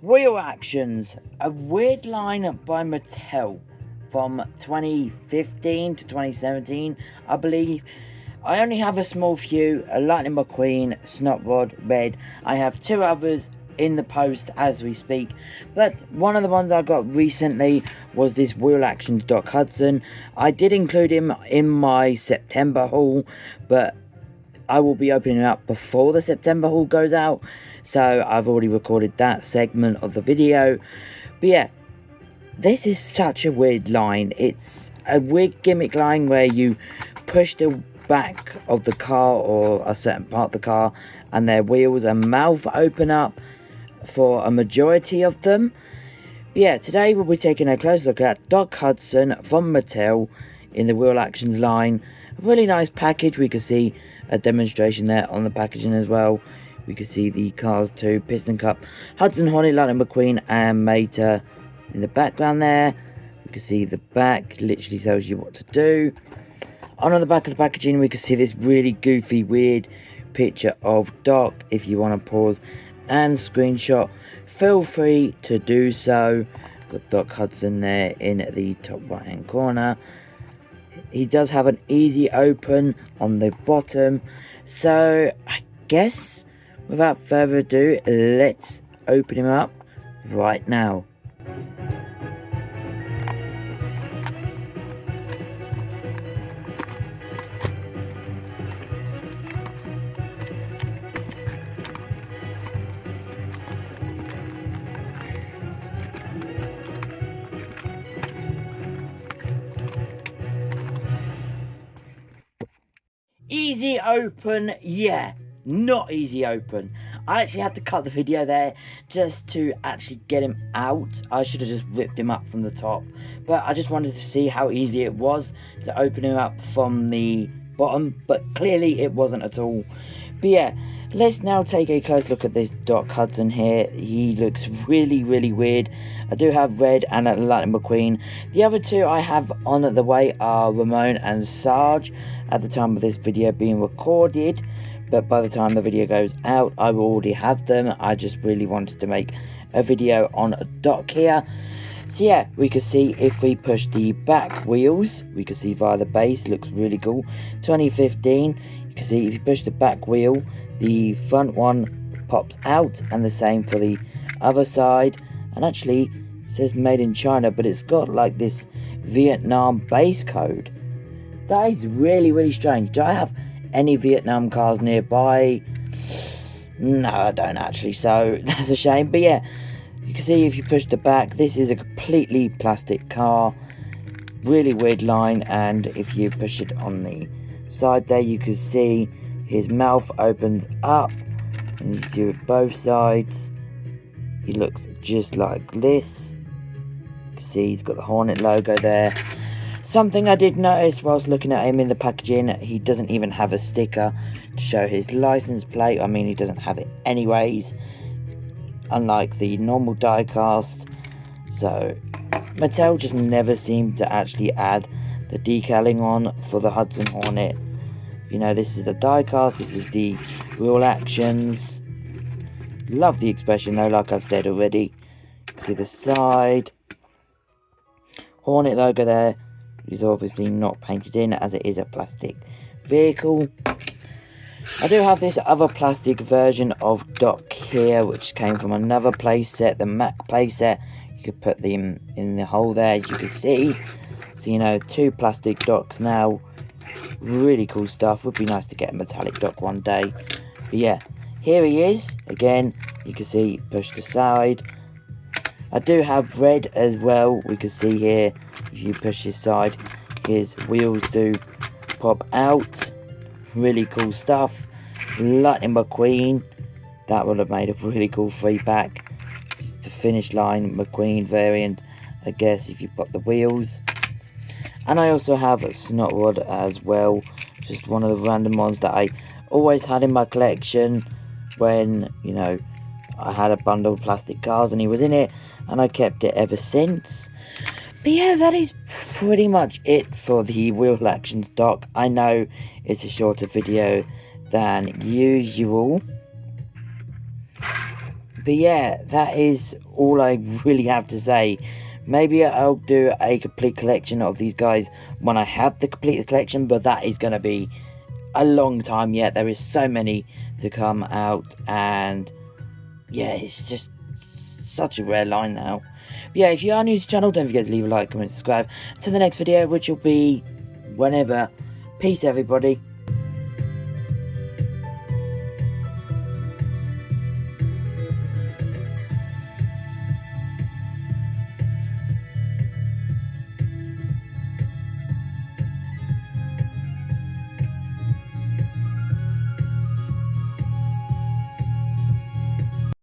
Wheel Actions, a weird line by Mattel from 2015 to 2017, I believe. I only have a small few, a Lightning McQueen, Snotrod, Red. I have two others in the post as we speak, but one of the ones I got recently was this Wheel Actions Doc Hudson. I did include him in my September haul, but I will be opening it up before the September haul goes out, so I've already recorded that segment of the video. But yeah, this is such a weird line. It's a weird gimmick line where you push the back of the car or a certain part of the car and their wheels and mouth open up for a majority of them. But yeah, today we'll be taking a close look at Doc Hudson from Mattel in the Wheel Actions line. A really nice package. We can see a demonstration there on the packaging as well. We can see the Cars 2 Piston Cup, Hudson, Hornet, Lightning McQueen and Mater in the background there. We can see the back, literally tells you what to do. On the back of the packaging we can see this really goofy, weird picture of Doc. If you want to pause and screenshot, feel free to do so. Got Doc Hudson there in the top right hand corner. He does have an easy open on the bottom, so I guess without further ado, let's open him up right now. Easy open, yeah, not easy open. I actually had to cut the video there just to actually get him out. I should have just ripped him up from the top, but I just wanted to see how easy it was to open him up from the bottom, but clearly it wasn't at all. But yeah, let's now take a close look at this Doc Hudson here. He looks really, really weird. I do have Red and a Lightning McQueen. The other two I have on the way are Ramon and Sarge at the time of this video being recorded. But by the time the video goes out, I will already have them. I just really wanted to make a video on a Doc here. So yeah, we can see if we push the back wheels, we can see via the base, looks really cool. 2015, you can see if you push the back wheel, the front one pops out, and the same for the other side. And actually it says made in China, but it's got like this Vietnam base code. That is really, really strange. Do I have any Vietnam cars nearby? No, I don't actually, so that's a shame. But yeah, you can see if you push the back, this is a completely plastic car. Really weird line. And if you push it on the side there, you can see his mouth opens up and you do it both sides. He looks just like this. You can see he's got the Hornet logo there. Something I did notice whilst looking at him in the packaging, he doesn't even have a sticker to show his license plate. I mean, he doesn't have it anyways, unlike the normal die cast. So Mattel just never seemed to actually add the decaling on for the Hudson Hornet. You know, this is the die cast, this is the Wheel Actions. Love the expression though, like I've said already. You can see the side Hornet logo there is obviously not painted in as it is a plastic vehicle. I do have this other plastic version of Doc here, which came from another playset, the Mac playset. You could put them in the hole there, as you can see. So, you know, two plastic Docs now. Really cool stuff. Would be nice to get a metallic Doc one day. But yeah, here he is. Again, you can see push the side. I do have Red as well. We can see here, if you push his side, his wheels do pop out. Really cool stuff. Lightning McQueen, that would have made a really cool 3-pack. The finish line McQueen variant, I guess, if you put the wheels. And I also have a Snotrod as well, just one of the random ones that I always had in my collection when, you know, I had a bundle of plastic cars and he was in it, and I kept it ever since. But yeah, that is pretty much it for the Wheel Actions Doc. I know it's a shorter video than usual. But But yeah, that is all I really have to say. Maybe I'll do a complete collection of these guys when I have the complete collection, but that is going to be a long time yet. There is so many to come out, and yeah, it's just such a rare line now. But yeah, if you are new to the channel, don't forget to leave a like, comment, subscribe to the next video, which will be whenever. Peace, everybody.